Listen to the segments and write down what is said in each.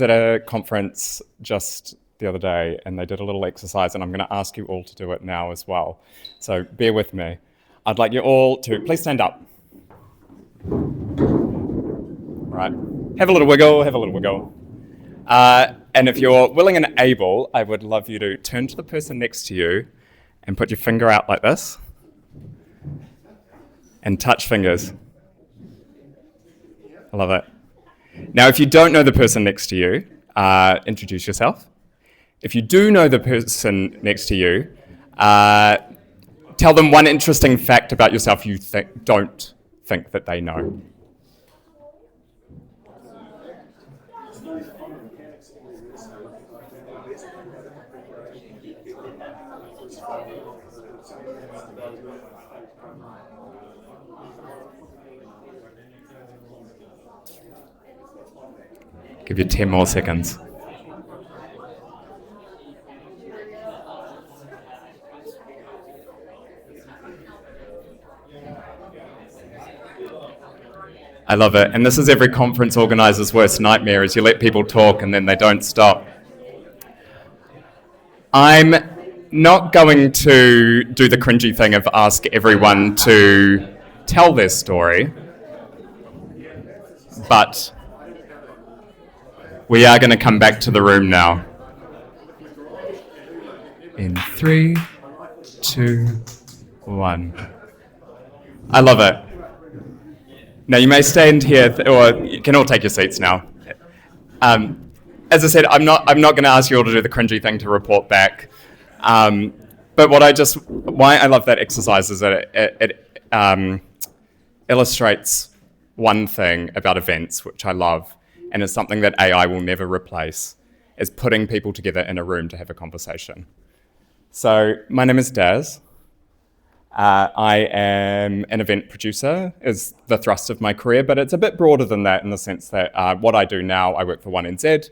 At a conference just the other day and they did a little exercise, and I'm going to ask you all to do it now as well. So bear with me. I'd like you all to please stand up. Right. Have a little wiggle, have a little wiggle. And if you're willing and able, I would love you to turn to the person next to you and put your finger out like this and touch fingers. I love it. Now, if you don't know the person next to you, introduce yourself. If you do know the person next to you, tell them one interesting fact about yourself you don't think that they know. Give you 10 more seconds. I love it. And this is every conference organizer's worst nightmare, is you let people talk and then they don't stop. I'm not going to do the cringy thing of ask everyone to tell their story, but we are going to come back to the room now. In 3, 2, 1. I love it. Now you may stand here, or you can all take your seats now. As I said, I'm not going to ask you all to do the cringy thing to report back. But why I love that exercise is that it illustrates one thing about events, which I love, and is something that AI will never replace, is putting people together in a room to have a conversation. So my name is Daz. I am an event producer, is the thrust of my career, but it's a bit broader than that in the sense that what I do now, I work for 1NZ,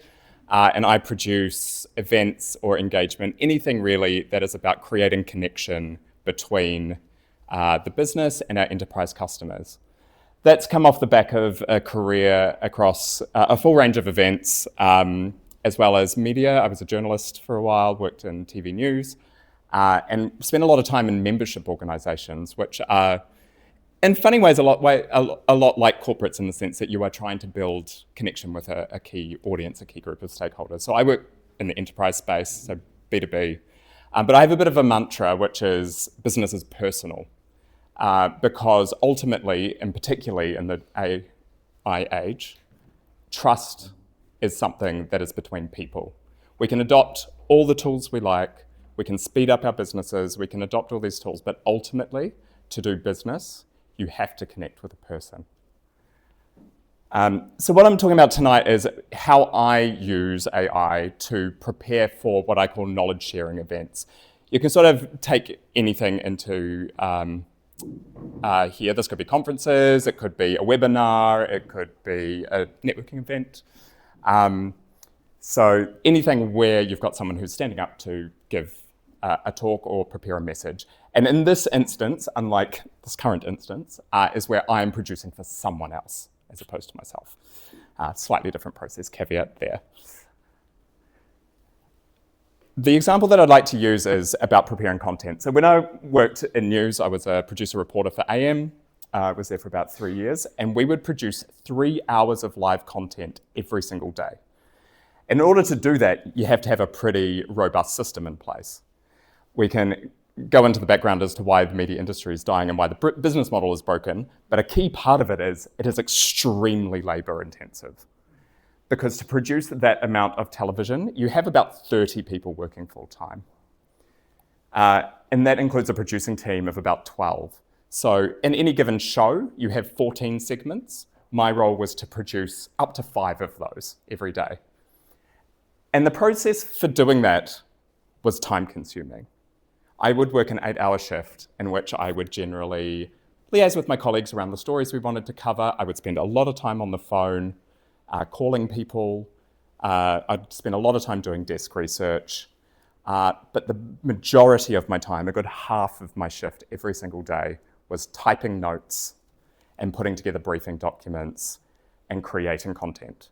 and I produce events or engagement, anything really that is about creating connection between the business and our enterprise customers. That's come off the back of a career across a full range of events, as well as media. I was a journalist for a while, worked in TV news, and spent a lot of time in membership organisations, which are, in funny ways, a lot like corporates in the sense that you are trying to build connection with a key audience, a key group of stakeholders. So I work in the enterprise space, so B2B. But I have a bit of a mantra, which is business is personal. Because ultimately, and particularly in the AI age, trust is something that is between people. We can adopt all the tools we like, we can speed up our businesses, we can adopt all these tools, but ultimately, to do business, you have to connect with a person. So what I'm talking about tonight is how I use AI to prepare for what I call knowledge sharing events. You can sort of take anything into here. This could be conferences, it could be a webinar, it could be a networking event. So anything where you've got someone who's standing up to give a talk or prepare a message. And in this instance, unlike this current instance, is where I'm producing for someone else as opposed to myself. Slightly different process, caveat there. The example that I'd like to use is about preparing content. So when I worked in news, I was a producer reporter for AM. I was there for about 3 years, and we would produce 3 hours of live content every single day. In order to do that, you have to have a pretty robust system in place. We can go into the background as to why the media industry is dying and why the business model is broken, but a key part of it is extremely labor intensive. Because to produce that amount of television, you have about 30 people working full time. And that includes a producing team of about 12. So in any given show, you have 14 segments. My role was to produce up to 5 of those every day. And the process for doing that was time consuming. I would work an 8-hour shift in which I would generally liaise with my colleagues around the stories we wanted to cover. I would spend a lot of time on the phone, calling people. I'd spend a lot of time doing desk research. But the majority of my time, a good half of my shift every single day, was typing notes and putting together briefing documents and creating content.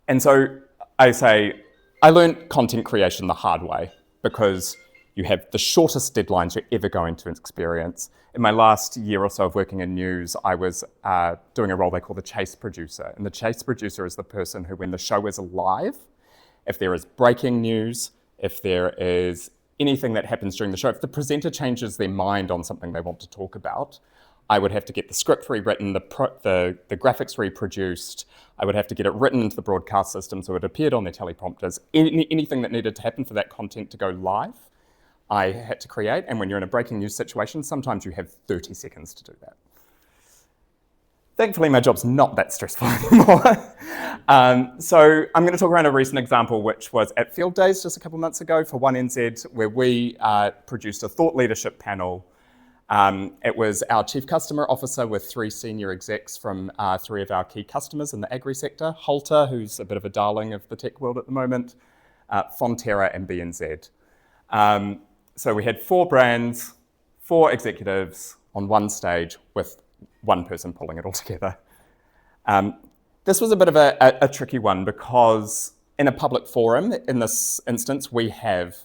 And so I say, I learned content creation the hard way because you have the shortest deadlines you're ever going to experience. In my last year or so of working in news, I was doing a role they call the chase producer. And the chase producer is the person who, when the show is live, if there is breaking news, if there is anything that happens during the show, if the presenter changes their mind on something they want to talk about, I would have to get the script rewritten, the graphics reproduced. I would have to get it written into the broadcast system so it appeared on their teleprompters. Anything that needed to happen for that content to go live, I had to create. And when you're in a breaking news situation, sometimes you have 30 seconds to do that. Thankfully, my job's not that stressful anymore. So I'm going to talk around a recent example, which was at Field Days just a couple months ago for 1NZ, where we produced a thought leadership panel. It was our chief customer officer with 3 senior execs from 3 of our key customers in the agri sector, Halter, who's a bit of a darling of the tech world at the moment, Fonterra and BNZ. So we had 4 brands, 4 executives on one stage with one person pulling it all together. This was a bit of a tricky one because in a public forum, in this instance, we have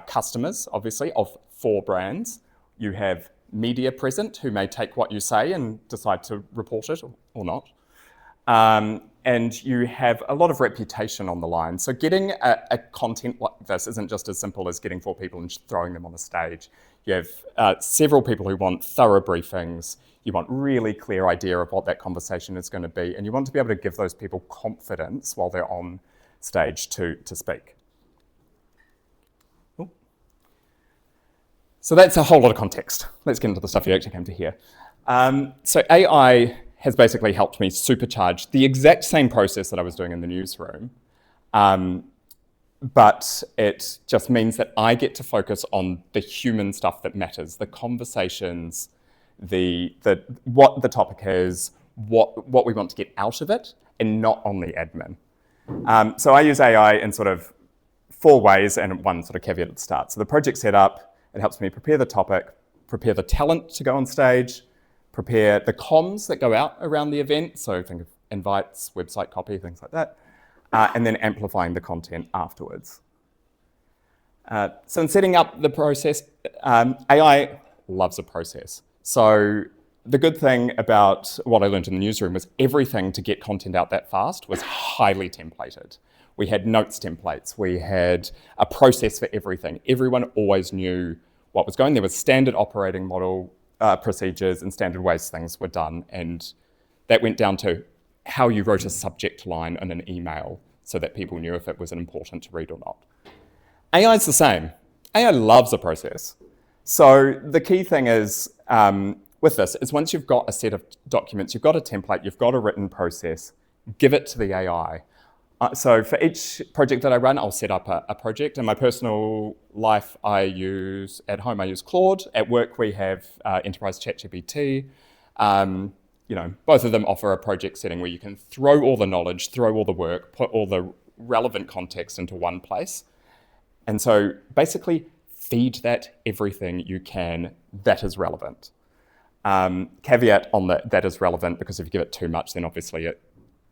customers, obviously, of 4 brands. You have media present who may take what you say and decide to report it or not. And you have a lot of reputation on the line. So getting a content like this isn't just as simple as getting 4 people and throwing them on the stage. You have several people who want thorough briefings. You want really clear idea of what that conversation is going to be. And you want to be able to give those people confidence while they're on stage to speak. So that's a whole lot of context. Let's get into the stuff you actually came to hear. So AI has basically helped me supercharge the exact same process that I was doing in the newsroom, but it just means that I get to focus on the human stuff that matters, the conversations, what the topic is, what we want to get out of it, and not on the admin. So I use AI in sort of 4 ways and one sort of caveat at the start. So the project setup, it helps me prepare the topic, prepare the talent to go on stage, prepare the comms that go out around the event, so think of invites, website copy, things like that, and then amplifying the content afterwards. So in setting up the process, AI loves a process. So the good thing about what I learned in the newsroom was everything to get content out that fast was highly templated. We had notes templates, we had a process for everything. Everyone always knew what was going. There was standard operating model procedures and standard ways things were done. And that went down to how you wrote a subject line in an email so that people knew if it was important to read or not. AI is the same. AI loves a process. So the key thing is, with this, is once you've got a set of documents, you've got a template, you've got a written process, give it to the AI. So for each project that I run, I'll set up a project. In my personal life, at home I use Claude. At work, we have Enterprise ChatGPT. Both of them offer a project setting where you can throw all the knowledge, throw all the work, put all the relevant context into one place. And so basically feed that everything you can that is relevant. Caveat on that is relevant, because if you give it too much, then obviously it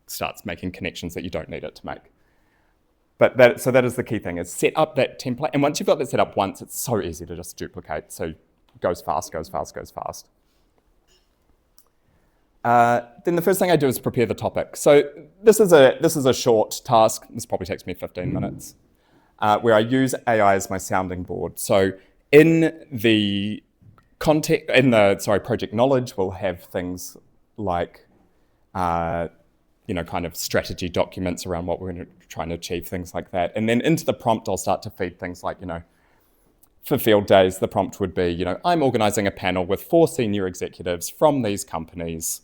starts making connections that you don't need it to make. But so that is the key thing, is set up that template. And once you've got that set up once, it's so easy to just duplicate. So goes fast, goes fast, goes fast. Then the first thing I do is prepare the topic. So this is a short task. This probably takes me 15 minutes, where I use AI as my sounding board. So in the project knowledge, we'll have things like kind of strategy documents around what we're trying to achieve, things like that. And then into the prompt, I'll start to feed things like, for Field Days, the prompt would be, I'm organising a panel with 4 senior executives from these companies,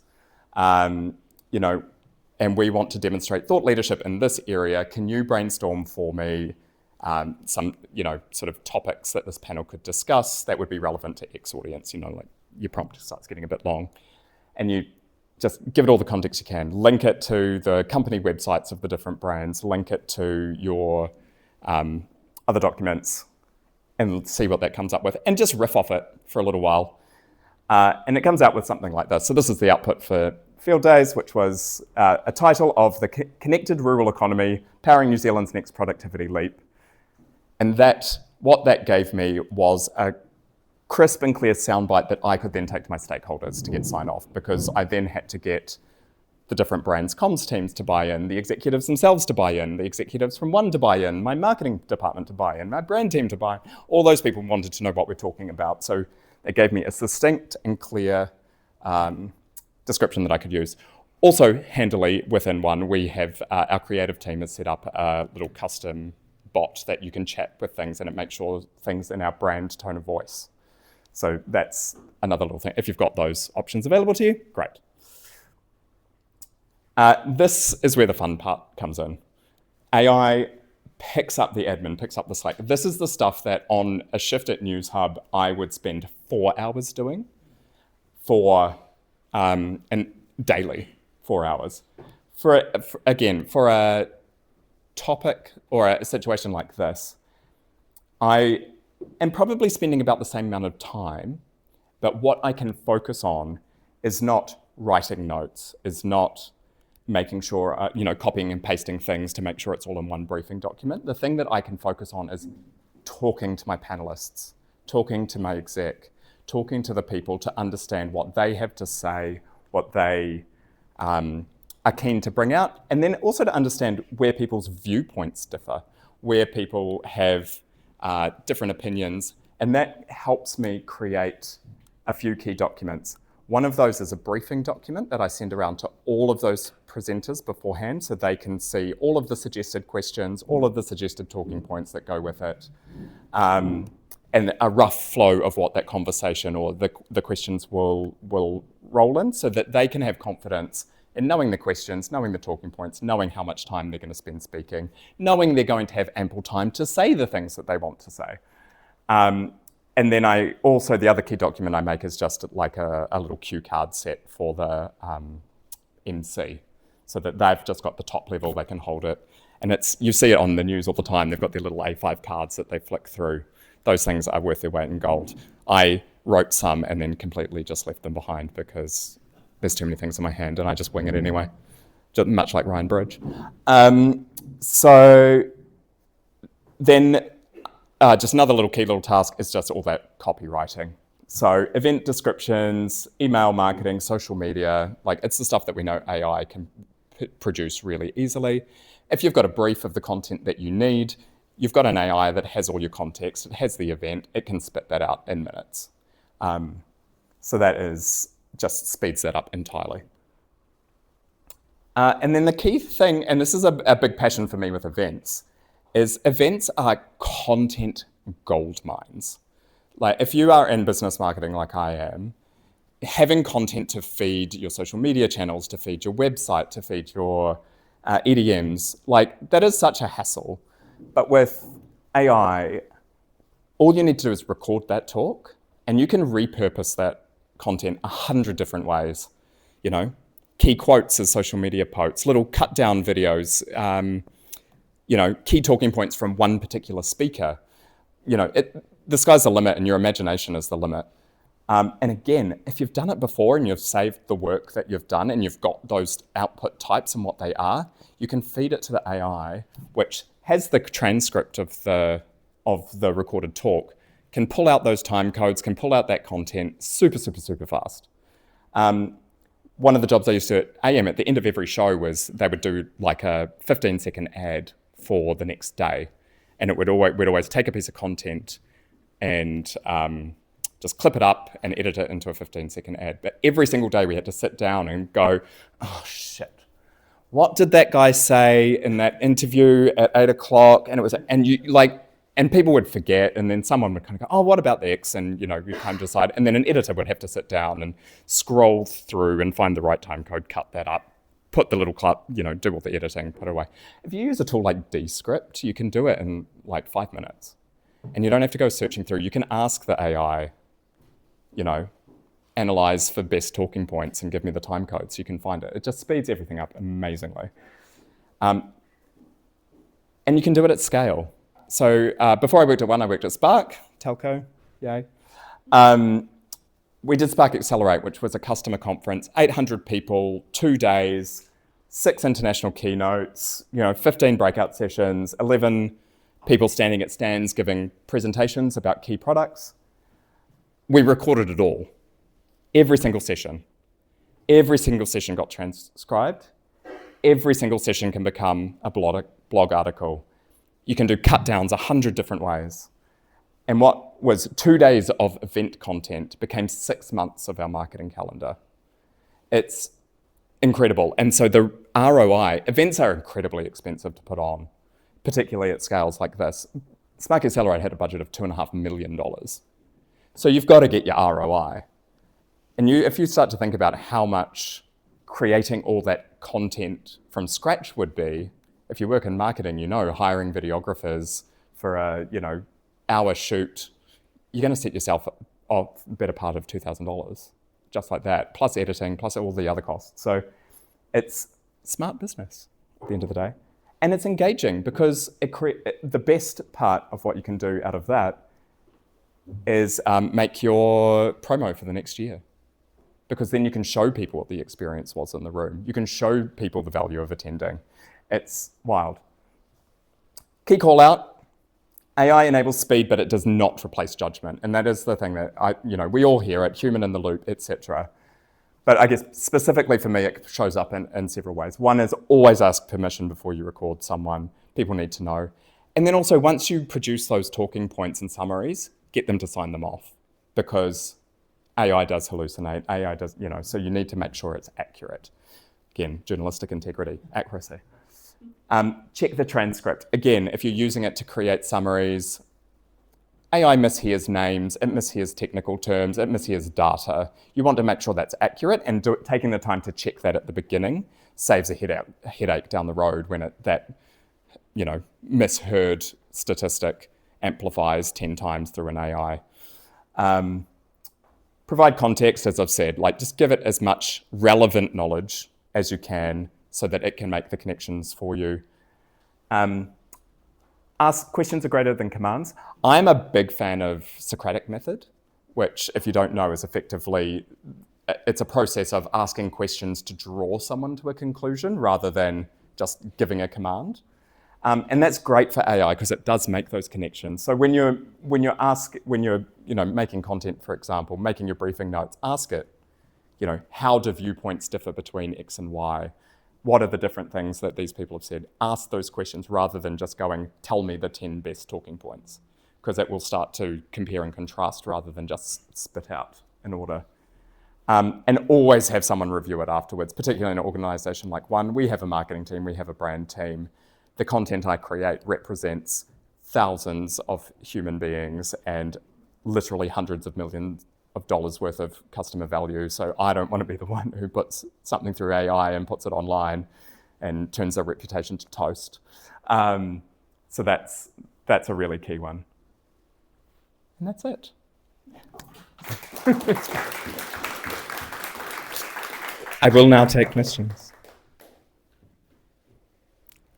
and we want to demonstrate thought leadership in this area. Can you brainstorm for me some, sort of topics that this panel could discuss that would be relevant to X audience? Like your prompt starts getting a bit long, and you just give it all the context you can. Link it to the company websites of the different brands, link it to your other documents, and see what that comes up with, and just riff off it for a little while. And it comes out with something like this. So this is the output for field days, which was a title of the Connected Rural Economy, Powering New Zealand's Next Productivity Leap. And what that gave me was a crisp and clear soundbite that I could then take to my stakeholders to get sign off, because I then had to get the different brands' comms teams to buy in, the executives themselves to buy in, the executives from one to buy in, my marketing department to buy in, my brand team to buy in. All those people wanted to know what we're talking about. So it gave me a succinct and clear description that I could use. Also, handily within one, we have our creative team has set up a little custom bot that you can chat with things, and it makes sure things in our brand tone of voice. So that's another little thing. If you've got those options available to you, great. This is where the fun part comes in. AI picks up the admin, picks up the Slack. This is the stuff that on a shift at News Hub, I would spend 4 hours doing and daily, 4 hours. For a topic or a situation like this, I am probably spending about the same amount of time, but what I can focus on is not writing notes, is not making sure, copying and pasting things to make sure it's all in one briefing document. The thing that I can focus on is talking to my panelists, talking to my exec, talking to the people to understand what they have to say, what they are keen to bring out, and then also to understand where people's viewpoints differ, where people have different opinions, and that helps me create a few key documents. One of those is a briefing document that I send around to all of those presenters beforehand so they can see all of the suggested questions, all of the suggested talking points that go with it, and a rough flow of what that conversation or the questions will roll in, so that they can have confidence in knowing the questions, knowing the talking points, knowing how much time they're going to spend speaking, knowing they're going to have ample time to say the things that they want to say. And then the other key document I make is just like a little cue card set for the MC, so that they've just got the top level, they can hold it. And you see it on the news all the time, they've got their little A5 cards that they flick through. Those things are worth their weight in gold. I wrote some and then completely just left them behind because there's too many things in my hand and I just wing it anyway, just much like Ryan Bridge. So then just another little key little task is just all that copywriting. So event descriptions, email marketing, social media, it's the stuff that we know AI can produce really easily. If you've got a brief of the content that you need, you've got an AI that has all your context, it has the event, it can spit that out in minutes. So that just speeds that up entirely. And then the key thing, and this is a big passion for me with events, is events are content gold mines. If you are in business marketing like I am, having content to feed your social media channels, to feed your website, to feed your EDMs, that is such a hassle. But with AI, all you need to do is record that talk, and you can repurpose that content 100 different ways. Key quotes as social media posts, little cut down videos, key talking points from one particular speaker. The sky's the limit and your imagination is the limit. And again, if you've done it before and you've saved the work that you've done and you've got those output types and what they are, you can feed it to the AI, which has the transcript of the recorded talk, can pull out those time codes, can pull out that content super, super, super fast. One of the jobs I used to at AM at the end of every show was they would do a 15-second ad for the next day. And we'd always take a piece of content and just clip it up and edit it into a 15-second ad. But every single day we had to sit down and go, oh shit, what did that guy say in that interview at 8 o'clock? And people would forget, and then someone would kind of go, oh, what about the X? And you kind of decide. And then an editor would have to sit down and scroll through and find the right time code, cut that up, put the little clip, do all the editing, put it away. If you use a tool like Descript, you can do it in 5 minutes. And you don't have to go searching through. You can ask the AI, analyze for best talking points and give me the time code so you can find it. It just speeds everything up amazingly. And you can do it at scale. So before I worked at One, I worked at Spark, telco, yay. we did Spark Accelerate, which was a customer conference, 800 people, 2 days, 6 international keynotes, 15 breakout sessions, 11 people standing at stands giving presentations about key products. We recorded it all, every single session. Every single session got transcribed. Every single session can become a blog article. You can do cut downs 100 different ways. And what was 2 days of event content became 6 months of our marketing calendar. It's incredible. And so the ROI, events are incredibly expensive to put on, particularly at scales like this. Spark Accelerate had a budget of $2.5 million. So you've got to get your ROI. And if you start to think about how much creating all that content from scratch would be, if you work in marketing, hiring videographers for a, hour shoot, you're going to set yourself off the better part of $2,000, just like that, plus editing, plus all the other costs. So it's smart business at the end of the day. And it's engaging because the best part of what you can do out of that is make your promo for the next year. Because then you can show people what the experience was in the room. You can show people the value of attending. It's wild. Key call out, AI enables speed, but it does not replace judgment. And that is the thing that we all hear it, human in the loop, etc. But I guess specifically for me, it shows up in several ways. One is always ask permission before you record someone. People need to know. And then also once you produce those talking points and summaries, get them to sign them off, because AI does hallucinate, AI does, so you need to make sure it's accurate. Again, journalistic integrity, accuracy. Check the transcript. Again, if you're using it to create summaries, AI mishears names, it mishears technical terms, it mishears data. You want to make sure that's accurate, and taking the time to check that at the beginning saves a headache down the road when that misheard statistic amplifies 10 times through an AI. Provide context, as I've said, just give it as much relevant knowledge as you can so that it can make the connections for you. Ask questions are greater than commands. I'm a big fan of Socratic method, which, if you don't know, is effectively, it's a process of asking questions to draw someone to a conclusion rather than just giving a command. And that's great for AI because it does make those connections. So when you're making content, for example, making your briefing notes, ask it, how do viewpoints differ between X and Y? What are the different things that these people have said? Ask those questions rather than just going, tell me the 10 best talking points, because it will start to compare and contrast rather than just spit out an order. And always have someone review it afterwards, particularly in an organization like one. We have a marketing team, we have a brand team. The content I create represents thousands of human beings and literally hundreds of millions of dollars worth of customer value. So I don't want to be the one who puts something through AI and puts it online and turns their reputation to toast. So that's a really key one. And that's it. I will now take questions.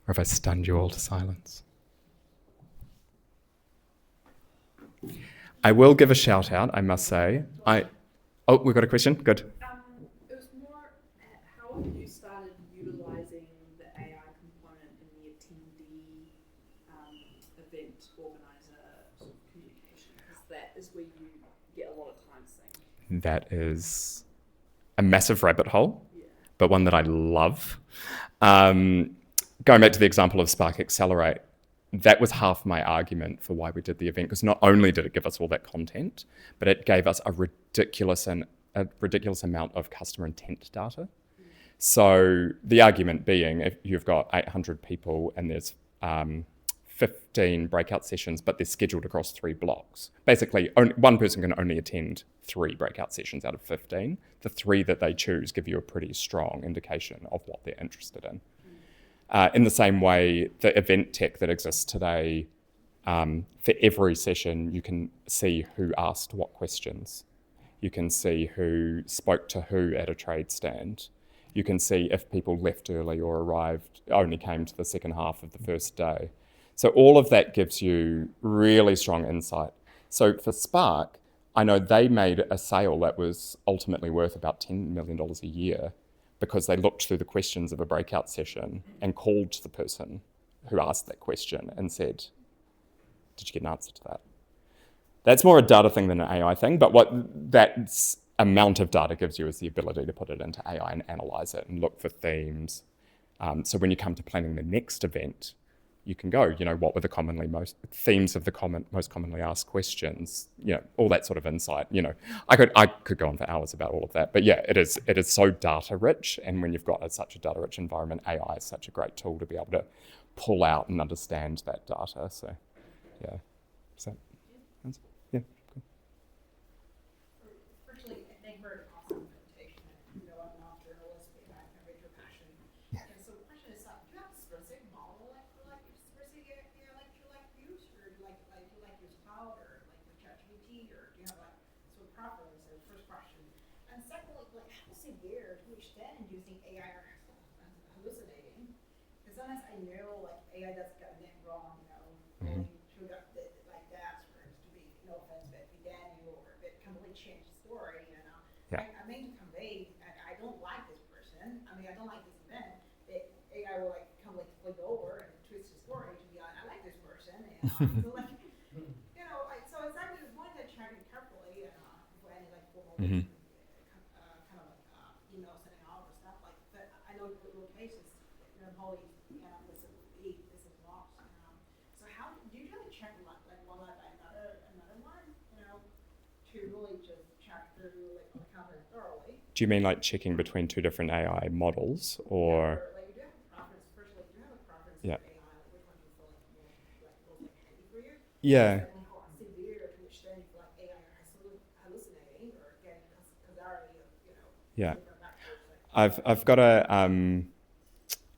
Or have I stunned you all to silence? I will give a shout out, I must say. Oh, we've got a question? Good. It was more how have you started utilising the AI component in the attendee event organiser sort of communication? Because that is where you get a lot of time saved. That is a massive rabbit hole, but one that I love. Going back to the example of Spark Accelerate, that was half my argument for why we did the event, because not only did it give us all that content, but it gave us a ridiculous amount of customer intent data. So the argument being, if you've got 800 people and there's 15 breakout sessions, but they're scheduled across 3 blocks. Basically, one person can only attend 3 breakout sessions out of 15. The 3 that they choose give you a pretty strong indication of what they're interested in. In the same way, the event tech that exists today, for every session, you can see who asked what questions. You can see who spoke to who at a trade stand. You can see if people left early or only came to the second half of the first day. So all of that gives you really strong insight. So for Spark, I know they made a sale that was ultimately worth about $10 million a year because they looked through the questions of a breakout session and called the person who asked that question and said, did you get an answer to that? That's more a data thing than an AI thing, but what that amount of data gives you is the ability to put it into AI and analyze it and look for themes. So when you come to planning the next event, you can go, what were the most themes of the most commonly asked questions, all that sort of insight. I could go on for hours about all of that, but yeah, it is so data rich, and when you've got such a data rich environment, AI is such a great tool to be able to pull out and understand that data. So yeah, yeah. Firstly, thank you for an awesome presentation. I'm not a journalist, but I read your passion. Yeah. And so the question is, do you have a specific model specific you like to use, or do you like use cloud, or like the ChatGPT, or do you have sort of preference? Is the first question. And secondly, how severe to which extent do you think AI are hallucinating? Because sometimes I know AI does get it wrong, Mm-hmm. Like Daz, for instance, to be no offense, but be Daniel, or it completely changed the story. Yeah. I mean to convey, I don't like this person. I don't like this event. AI will flip over and twist the story to be I like this person. So it's actually one that checking carefully for any formal Mm-hmm. email sending out or stuff like. But I know your cases, Holly, this is lost. So how do you really check one by another one, to really just check through on the content thoroughly? Do you mean like checking between two different AI models, or? Do you have a preference? Firstly, do you have a preference Yeah. for AI? Which one do you feel most handy for you? Yeah. Secondly, how severe to which extent you feel like AI are hallucinating or getting causality of Yeah. different factors? I've got a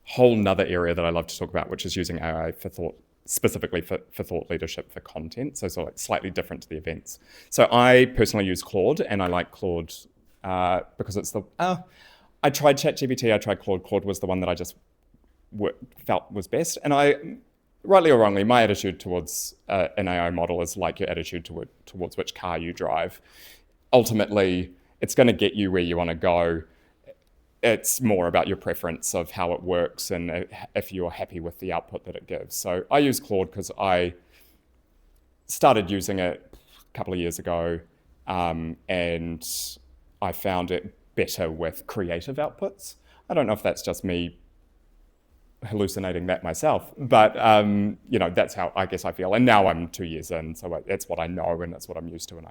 whole nother area that I love to talk about, which is using AI for thought, specifically for thought leadership for content. So slightly different to the events. So I personally use Claude, and I like Claude because it's I tried ChatGPT, I tried Claude. Claude was the one that I just felt was best. And rightly or wrongly, my attitude towards an AI model is like your attitude towards which car you drive. Ultimately, it's going to get you where you want to go. It's more about your preference of how it works and if you're happy with the output that it gives. So I use Claude because I started using it a couple of years ago, and I found it better with creative outputs. I don't know if that's just me hallucinating that myself, but that's how I guess I feel. And now I'm 2 years in, so that's what I know and that's what I'm used to, and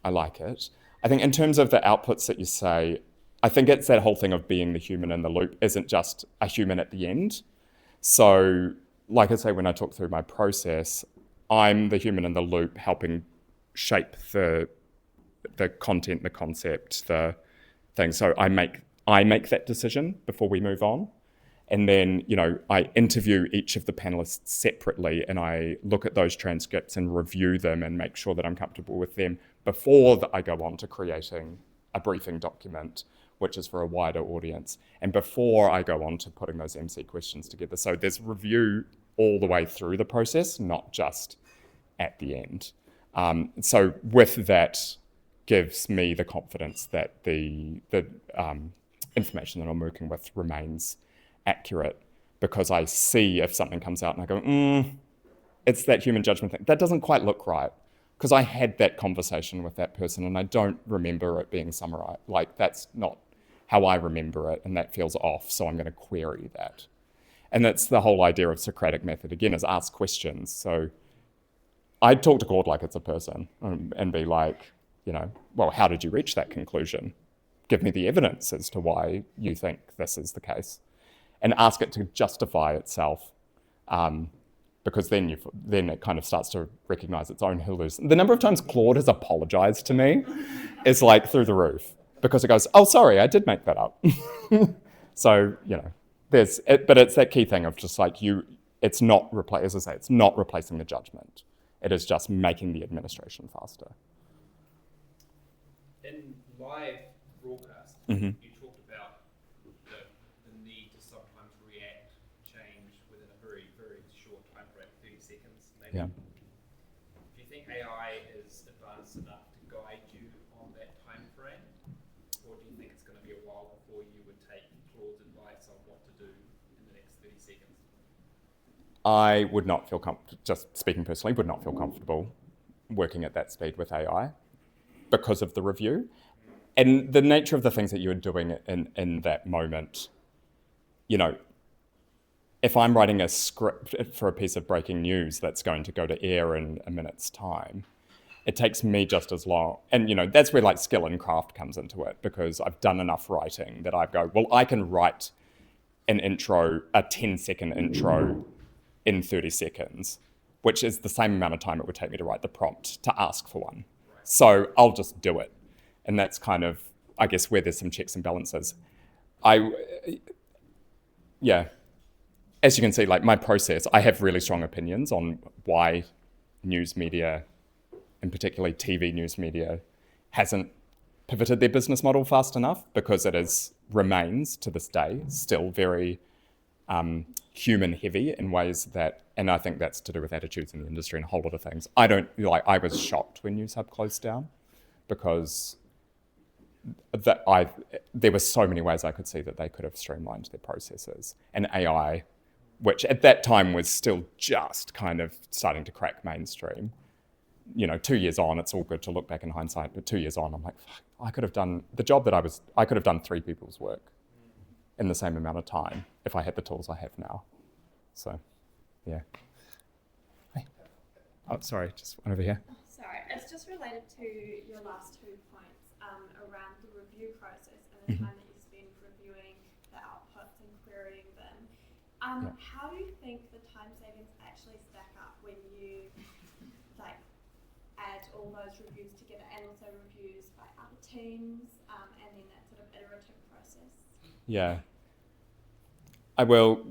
I like it. I think in terms of the outputs that you say, I think it's that whole thing of being the human in the loop isn't just a human at the end. So, like I say, when I talk through my process, I'm the human in the loop helping shape the content, the concept, the thing. So I make that decision before we move on. And then, I interview each of the panelists separately, and I look at those transcripts and review them and make sure that I'm comfortable with them before I go on to creating a briefing document, which is for a wider audience, and before I go on to putting those MC questions together. So there's review all the way through the process, not just at the end. So with that gives me the confidence that the information that I'm working with remains accurate, because I see if something comes out and I go, it's that human judgment thing. That doesn't quite look right, because I had that conversation with that person and I don't remember it being summarized. That's not how I remember it, and that feels off, so I'm going to query that. And that's the whole idea of Socratic method, again, is ask questions. So I'd talk to Claude like it's a person and be like, well, how did you reach that conclusion? Give me the evidence as to why you think this is the case. And ask it to justify itself, because then it kind of starts to recognize its own hallucination. The number of times Claude has apologized to me is through the roof, because it goes, oh, sorry, I did make that up. So, but it's that key thing of just it's not it's not replacing the judgment. It is just making the administration faster. In live broadcast, Mm-hmm. you talked about the need to sometimes react, change within a very, very short time frame, 30 seconds maybe. Yeah. If you think AI is advanced enough to guide you on that time frame? Or do you think it's going to be a while before you would take Claude's advice on what to do in the next 30 seconds? I would not feel just speaking personally, would not feel comfortable working at that speed with AI because of the review. And the nature of the things that you're doing in that moment, you know, if I'm writing a script for a piece of breaking news that's going to go to air in a minute's time, it takes me just as long. And, you know, that's where like skill and craft comes into it, because I've done enough writing that I go, well, I can write an intro, a 10-second intro in 30 seconds, which is the same amount of time it would take me to write the prompt to ask for one. So I'll just do it. And that's kind of, I guess, where there's some checks and balances. As you can see, like my process, I have really strong opinions on why news media, and particularly TV news media, hasn't pivoted their business model fast enough, because it remains to this day still very human heavy in ways that, and I think that's to do with attitudes in the industry and a whole lot of things. I was shocked when NewsHub closed down, because there were so many ways I could see that they could have streamlined their processes. And AI, which at that time was still just kind of starting to crack mainstream. You know, 2 years on, it's all good to look back in hindsight, but 2 years on, I'm like, fuck, I could have done the job I could have done 3 people's work in the same amount of time if I had the tools I have now. So, yeah. Hey. Oh, sorry, just one over here. Sorry, it's just related to your last 2 points around the review process and the time that you spend reviewing the outputs and querying them. How do you think the time savings actually stack up when you add all those reviews together, and also reviews by other teams, and then that sort of iterative process? Yeah. I will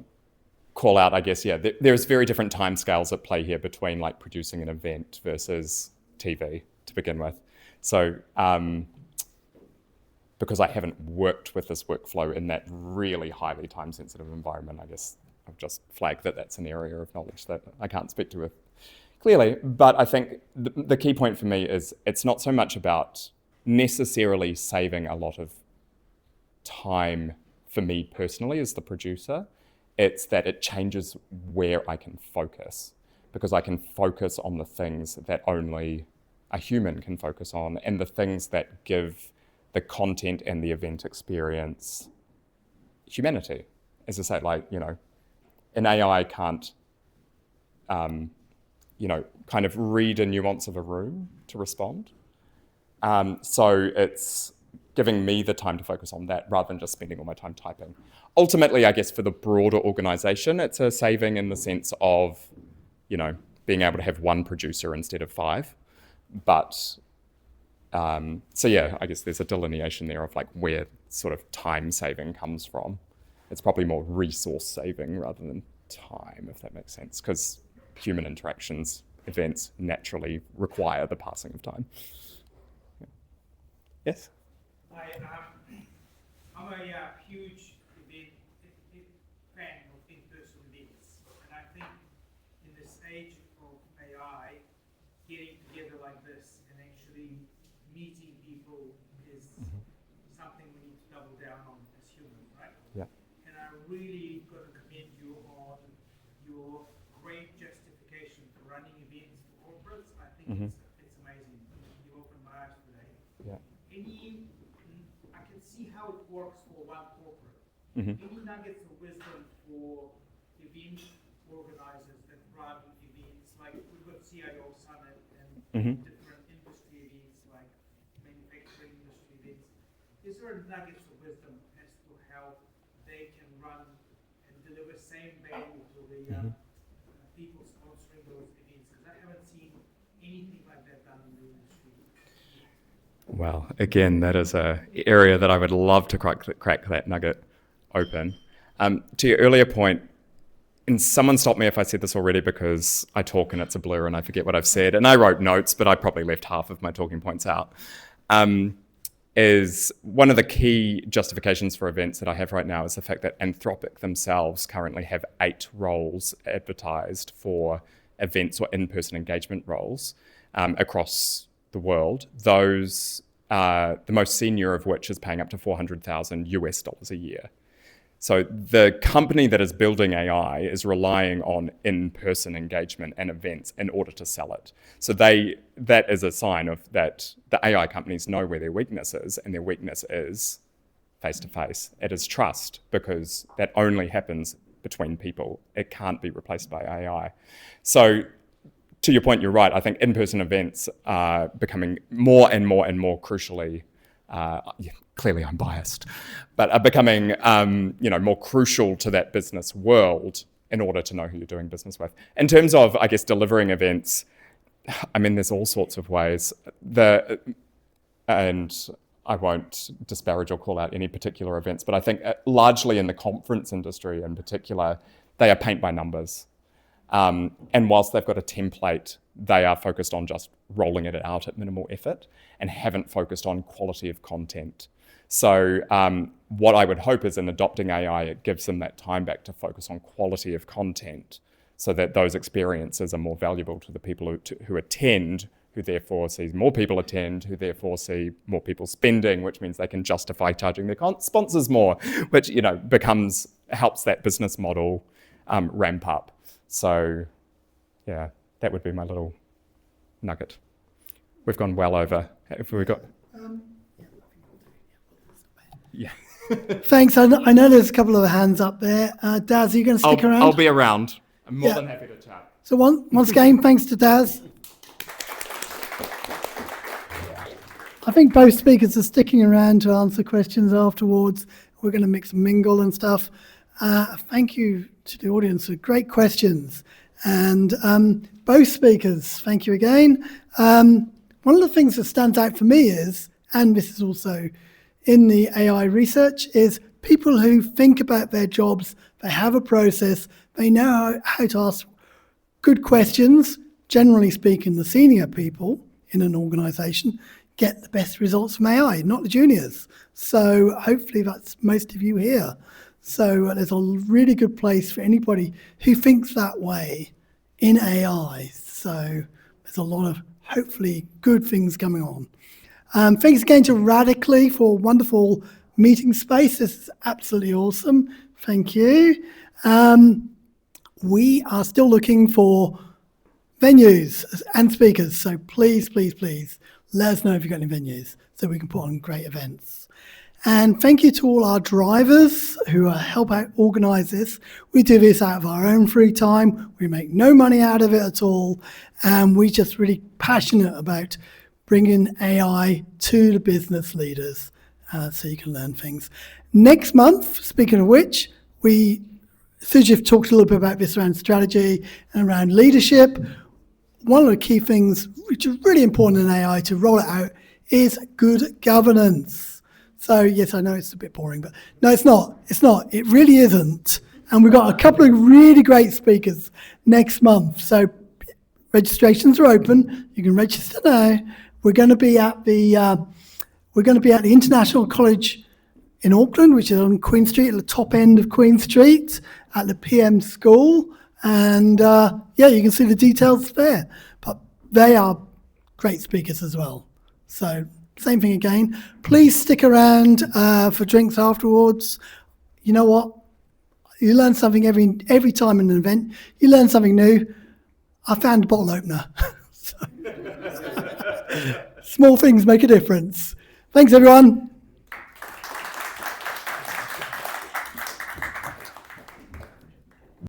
call out, I guess, there's very different timescales at play here between like producing an event versus TV to begin with. So, because I haven't worked with this workflow in that really highly time-sensitive environment, I guess I've just flagged that that's an area of knowledge that I can't speak to it clearly. But I think the key point for me is it's not so much about necessarily saving a lot of time for me personally as the producer. It's that it changes where I can focus, because I can focus on the things that only a human can focus on, and the things that give the content and the event experience humanity. As I say, like, you know, an AI can't, kind of read a nuance of a room to respond. So it's giving me the time to focus on that rather than just spending all my time typing. Ultimately, I guess for the broader organization, it's a saving in the sense of, you know, being able to have 1 producer instead of 5. But, so yeah, I guess there's a delineation there of like where sort of time saving comes from. It's probably more resource saving rather than time, if that makes sense, because human interactions, events naturally require the passing of time. Yeah. Yes? I'm a huge fan of in-person events, and I think in this age of AI, getting together like this and actually meeting people is something we need to double down on as humans, right? Yeah. And I really got to commend you on your great justification for running events for corporates. I think it's amazing. You opened my eyes today. Yeah. I can see how it works for one corporate. Any nuggets of wisdom for event organizers that run events, like we've got CIO Summit and different industry events, like manufacturing industry events. Is there nuggets of wisdom as to how they can run and deliver same value to the people sponsoring those events? Because I haven't seen anything like that done in the industry. Well, again, that is an area that I would love to crack that nugget open. To your earlier point, and someone stop me if I said this already, because I talk and it's a blur and I forget what I've said, and I wrote notes, but I probably left half of my talking points out, is one of the key justifications for events that I have right now is the fact that Anthropic themselves currently have 8 roles advertised for events or in-person engagement roles. across the world. Those, the most senior of which is paying up to $400,000 a year. So the company that is building AI is relying on in-person engagement and events in order to sell it. So that is a sign of that the AI companies know where their weakness is, and their weakness is face-to-face. It is trust, because that only happens between people. It can't be replaced by AI. So to your point, you're right. I think in-person events are becoming more and more and more crucially, clearly I'm biased, but are becoming more crucial to that business world in order to know who you're doing business with. In terms of, I guess, delivering events, I mean, there's all sorts of ways. And I won't disparage or call out any particular events, but I think largely in the conference industry in particular, they are paint by numbers. And whilst they've got a template, they are focused on just rolling it out at minimal effort and haven't focused on quality of content. So what I would hope is in adopting AI, it gives them that time back to focus on quality of content so that those experiences are more valuable to the people who attend, who therefore sees more people attend, who therefore see more people spending, which means they can justify charging their sponsors more, which helps that business model ramp up. So yeah, that would be my little nugget. We've gone well over. Have we got? Yeah. Thanks. I know there's a couple of hands up there. Daz, are you going to stick around? I'll be around. I'm more than happy to chat. So once again, thanks to Daz. I think both speakers are sticking around to answer questions afterwards. We're going to mix and mingle and stuff. Thank you to the audience for great questions. And both speakers, thank you again. One of the things that stands out for me is, and this is also in the AI research, is people who think about their jobs, they have a process, they know how to ask good questions. Generally speaking, the senior people in an organisation get the best results from AI, not the juniors. So hopefully that's most of you here. So there's a really good place for anybody who thinks that way in AI. So there's a lot of hopefully good things coming on. Thanks again to Radically for a wonderful meeting space. This is absolutely awesome. Thank you. We are still looking for venues and speakers. So please, please, please let us know if you've got any venues so we can put on great events. And thank you to all our drivers who help out organise this. We do this out of our own free time. We make no money out of it at all. And we're just really passionate about bringing AI to the business leaders so you can learn things. Next month, speaking of which, Sujif talked a little bit about this around strategy and around leadership. One of the key things which is really important in AI to roll it out is good governance. So yes, I know it's a bit boring, but no, it's not. It's not. It really isn't. And we've got a couple of really great speakers next month. So registrations are open. You can register now. We're going to be at the International College in Auckland, which is on Queen Street, at the top end of Queen Street, at the PM School. And you can see the details there. But they are great speakers as well. So same thing again. Please stick around for drinks afterwards. You know what? You learn something every time in an event. You learn something new. I found a bottle opener. Small things make a difference. Thanks, everyone.